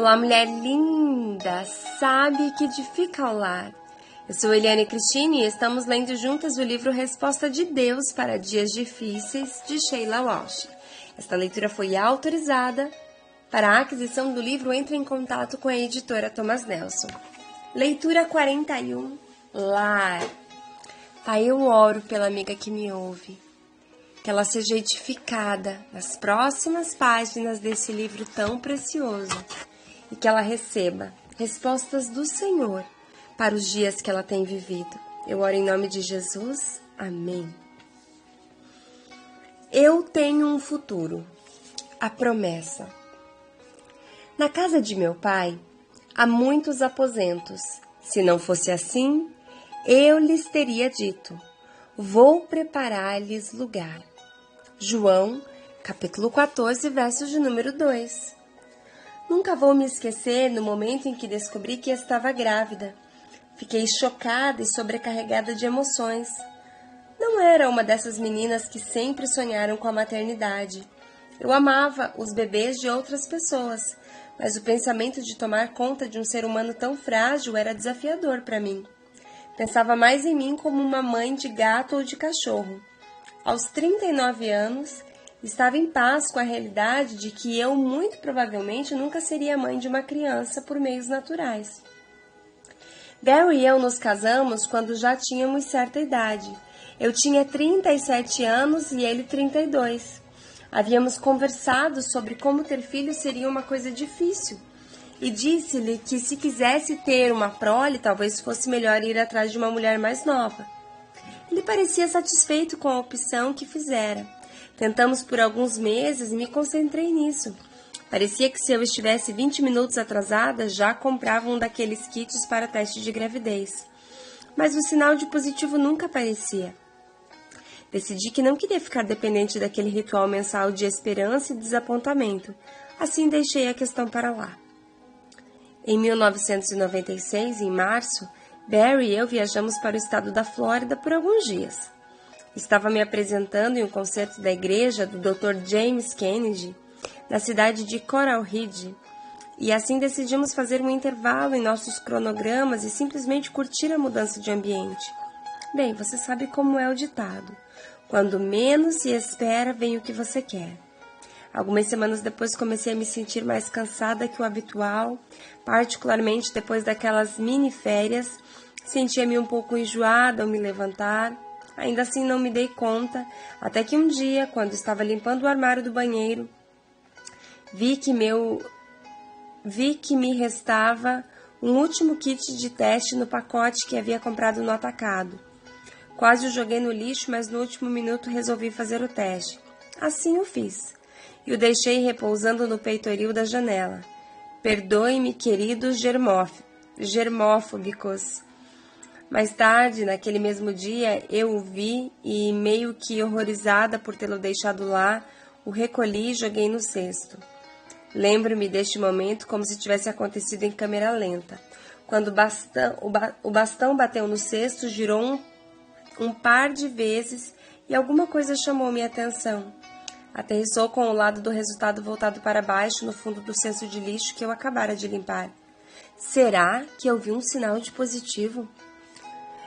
Olá, mulher linda, sabe que edifica o lar. Eu sou Eliane Cristine e estamos lendo juntas o livro Resposta de Deus para Dias Difíceis, de Sheila Walsh. Esta leitura foi autorizada. Para a aquisição do livro, entre em contato com a editora Thomas Nelson. Leitura 41, Lar. Pai, eu oro pela amiga que me ouve, que ela seja edificada nas próximas páginas desse livro tão precioso e que ela receba respostas do Senhor para os dias que ela tem vivido. Eu oro em nome de Jesus. Amém. Eu tenho um futuro. A promessa. Na casa de meu pai, há muitos aposentos. Se não fosse assim, eu lhes teria dito: vou preparar-lhes lugar. João, capítulo 14, versos de número 2. Nunca vou me esquecer no momento em que descobri que estava grávida. Fiquei chocada e sobrecarregada de emoções. Não era uma dessas meninas que sempre sonharam com a maternidade. Eu amava os bebês de outras pessoas, mas o pensamento de tomar conta de um ser humano tão frágil era desafiador para mim. Pensava mais em mim como uma mãe de gato ou de cachorro. Aos 39 anos, estava em paz com a realidade de que eu, muito provavelmente, nunca seria mãe de uma criança por meios naturais. Barry e eu nos casamos quando já tínhamos certa idade. Eu tinha 37 anos e ele 32. Havíamos conversado sobre como ter filhos seria uma coisa difícil e disse-lhe que se quisesse ter uma prole, talvez fosse melhor ir atrás de uma mulher mais nova. Ele parecia satisfeito com a opção que fizera. Tentamos por alguns meses e me concentrei nisso. Parecia que se eu estivesse 20 minutos atrasada, já comprava um daqueles kits para teste de gravidez. Mas o sinal de positivo nunca aparecia. Decidi que não queria ficar dependente daquele ritual mensal de esperança e desapontamento. Assim deixei a questão para lá. Em 1996, em março, Barry e eu viajamos para o estado da Flórida por alguns dias. Estava me apresentando em um concerto da igreja do Dr. James Kennedy, na cidade de Coral Ridge, e assim decidimos fazer um intervalo em nossos cronogramas e simplesmente curtir a mudança de ambiente. Bem, você sabe como é o ditado: quando menos se espera, vem o que você quer. Algumas semanas depois comecei a me sentir mais cansada que o habitual, particularmente depois daquelas mini-férias. Sentia-me um pouco enjoada ao me levantar. Ainda assim não me dei conta, até que um dia, quando estava limpando o armário do banheiro, vi que me restava um último kit de teste no pacote que havia comprado no atacado. Quase o joguei no lixo, mas no último minuto resolvi fazer o teste. Assim o fiz, e o deixei repousando no peitoril da janela. Perdoe-me, queridos germófobicos. Mais tarde, naquele mesmo dia, eu o vi e, meio que horrorizada por tê-lo deixado lá, o recolhi e joguei no cesto. Lembro-me deste momento como se tivesse acontecido em câmera lenta. Quando o bastão bateu no cesto, girou um par de vezes e alguma coisa chamou minha atenção. Aterrissou com o lado do resultado voltado para baixo no fundo do cesto de lixo que eu acabara de limpar. Será que eu vi um sinal de positivo?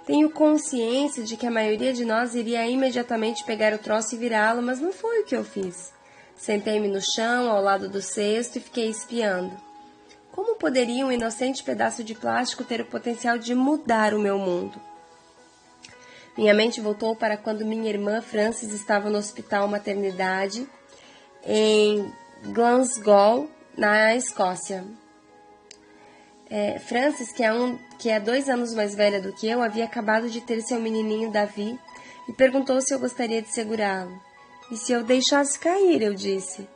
Tenho consciência de que a maioria de nós iria imediatamente pegar o troço e virá-lo, mas não foi o que eu fiz. Sentei-me no chão, ao lado do cesto, e fiquei espiando. Como poderia um inocente pedaço de plástico ter o potencial de mudar o meu mundo? Minha mente voltou para quando minha irmã Frances estava no hospital maternidade em Glasgow, na Escócia. Frances, que é 2 anos mais velha do que eu, havia acabado de ter seu menininho Davi e perguntou se eu gostaria de segurá-lo. E se eu deixasse cair, eu disse.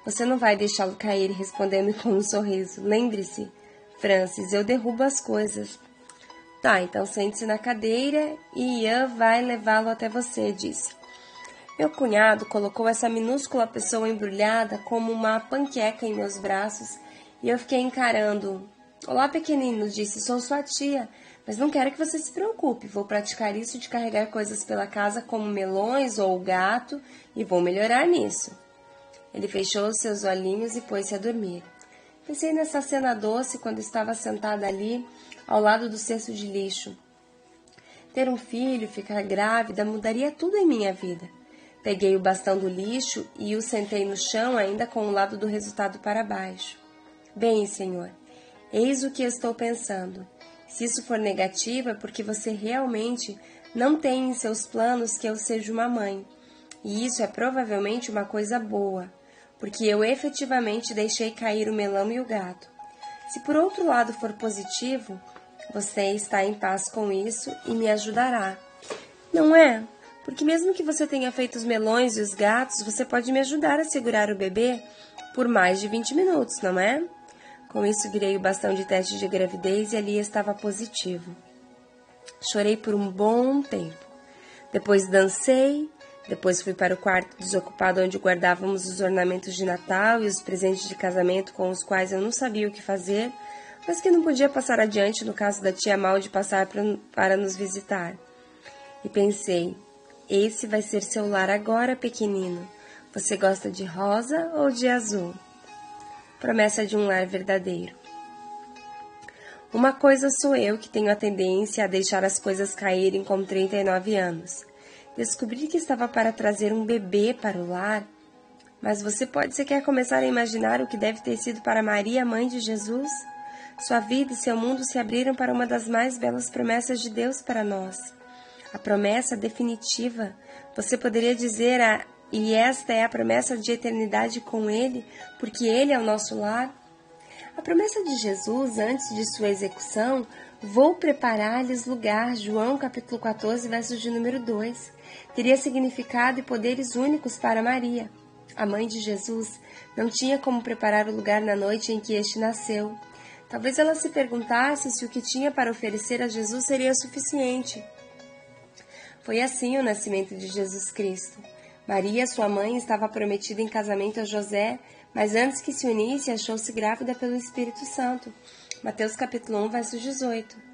Você não vai deixá-lo cair, respondeu-me com um sorriso. Lembre-se, Frances, eu derrubo as coisas. Tá, então sente-se na cadeira e Ian vai levá-lo até você, disse. Meu cunhado colocou essa minúscula pessoa embrulhada como uma panqueca em meus braços e eu fiquei encarando. Olá, pequenino, disse, sou sua tia, mas não quero que você se preocupe. Vou praticar isso de carregar coisas pela casa como melões ou gato e vou melhorar nisso. Ele fechou seus olhinhos e pôs-se a dormir. Pensei nessa cena doce quando estava sentada ali, ao lado do cesto de lixo. Ter um filho, ficar grávida, mudaria tudo em minha vida. Peguei o bastão do lixo e o sentei no chão, ainda com o lado do resultado para baixo. Bem, Senhor, eis o que estou pensando. Se isso for negativo, é porque você realmente não tem em seus planos que eu seja uma mãe. E isso é provavelmente uma coisa boa, porque eu efetivamente deixei cair o melão e o gato. Se por outro lado for positivo, você está em paz com isso e me ajudará. Não é? Porque mesmo que você tenha feito os melões e os gatos, você pode me ajudar a segurar o bebê por mais de 20 minutos, não é? Com isso, virei o bastão de teste de gravidez e ali estava positivo. Chorei por um bom tempo. Depois dancei, depois fui para o quarto desocupado onde guardávamos os ornamentos de Natal e os presentes de casamento com os quais eu não sabia o que fazer, mas que não podia passar adiante no caso da tia Mal de passar para nos visitar. E pensei, esse vai ser seu lar agora, pequenino. Você gosta de rosa ou de azul? Promessa de um lar verdadeiro. Uma coisa sou eu que tenho a tendência a deixar as coisas caírem com 39 anos. Descobri que estava para trazer um bebê para o lar, mas você pode sequer começar a imaginar o que deve ter sido para Maria, mãe de Jesus? Sua vida e seu mundo se abriram para uma das mais belas promessas de Deus para nós. A promessa definitiva, você poderia dizer, e esta é a promessa de eternidade com Ele, porque Ele é o nosso lar. A promessa de Jesus, antes de sua execução, vou preparar-lhes lugar, João capítulo 14, versos de número 2, teria significado e poderes únicos para Maria. A mãe de Jesus não tinha como preparar o lugar na noite em que este nasceu. Talvez ela se perguntasse se o que tinha para oferecer a Jesus seria suficiente. Foi assim o nascimento de Jesus Cristo. Maria, sua mãe, estava prometida em casamento a José, mas antes que se unisse, achou-se grávida pelo Espírito Santo. Mateus capítulo 1, verso 18.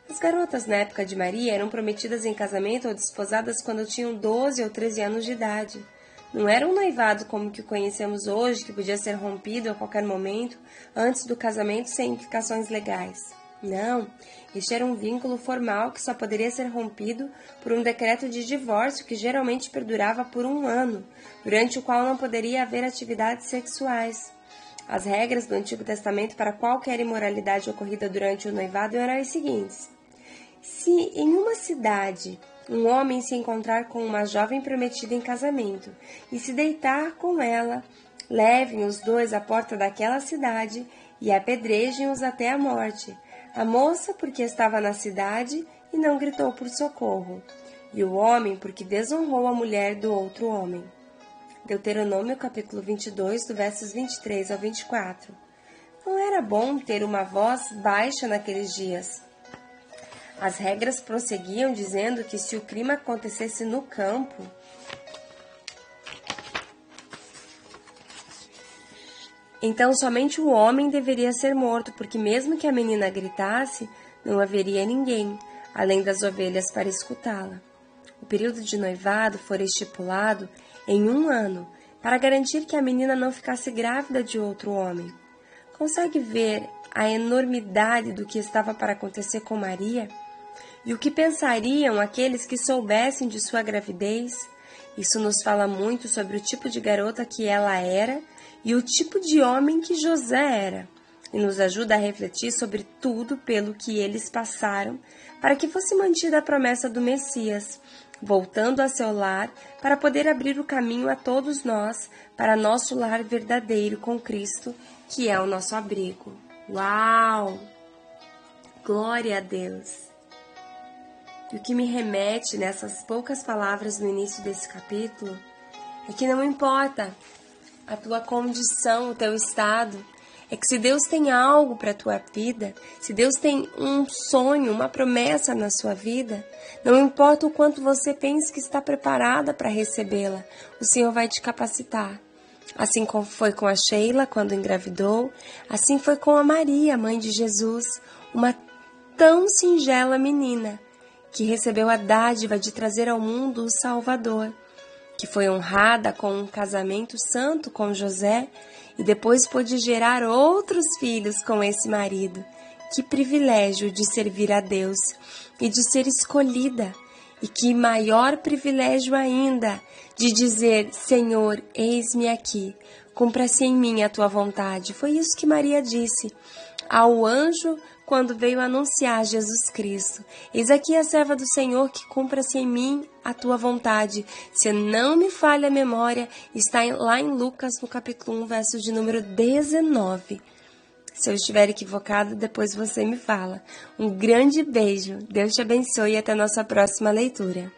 As garotas na época de Maria eram prometidas em casamento ou desposadas quando tinham 12 ou 13 anos de idade. Não era um noivado como o que conhecemos hoje, que podia ser rompido a qualquer momento, antes do casamento sem implicações legais. Não, este era um vínculo formal que só poderia ser rompido por um decreto de divórcio que geralmente perdurava por 1 ano, durante o qual não poderia haver atividades sexuais. As regras do Antigo Testamento para qualquer imoralidade ocorrida durante o noivado eram as seguintes. Se em uma cidade um homem se encontrar com uma jovem prometida em casamento e se deitar com ela, levem os dois à porta daquela cidade e apedrejem-os até a morte. A moça, porque estava na cidade e não gritou por socorro, e o homem, porque desonrou a mulher do outro homem. Deuteronômio, capítulo 22, do versos 23 ao 24. Não era bom ter uma voz baixa naqueles dias. As regras prosseguiam dizendo que se o crime acontecesse no campo, então somente o homem deveria ser morto, porque mesmo que a menina gritasse, não haveria ninguém, além das ovelhas, para escutá-la. O período de noivado fora estipulado em 1 ano, para garantir que a menina não ficasse grávida de outro homem. Consegue ver a enormidade do que estava para acontecer com Maria? E o que pensariam aqueles que soubessem de sua gravidez? Isso nos fala muito sobre o tipo de garota que ela era e o tipo de homem que José era, e nos ajuda a refletir sobre tudo pelo que eles passaram para que fosse mantida a promessa do Messias, voltando a seu lar para poder abrir o caminho a todos nós para nosso lar verdadeiro com Cristo, que é o nosso abrigo. Uau! Glória a Deus! E o que me remete nessas poucas palavras no início desse capítulo é que não importa a tua condição, o teu estado, é que se Deus tem algo para a tua vida, se Deus tem um sonho, uma promessa na sua vida, não importa o quanto você pense que está preparada para recebê-la, o Senhor vai te capacitar. Assim como foi com a Sheila quando engravidou, assim foi com a Maria, mãe de Jesus, uma tão singela menina, que recebeu a dádiva de trazer ao mundo o Salvador. que foi honrada com um casamento santo com José e depois pôde gerar outros filhos com esse marido. Que privilégio de servir a Deus e de ser escolhida! E que maior privilégio ainda de dizer: Senhor, eis-me aqui, cumpra-se em mim a tua vontade. Foi isso que Maria disse ao anjo quando veio anunciar Jesus Cristo. Eis aqui a serva do Senhor, que cumpra-se em mim a tua vontade. Se não me falha a memória, está lá em Lucas, no capítulo 1, verso de número 19. Se eu estiver equivocado, depois você me fala. Um grande beijo, Deus te abençoe e até a nossa próxima leitura.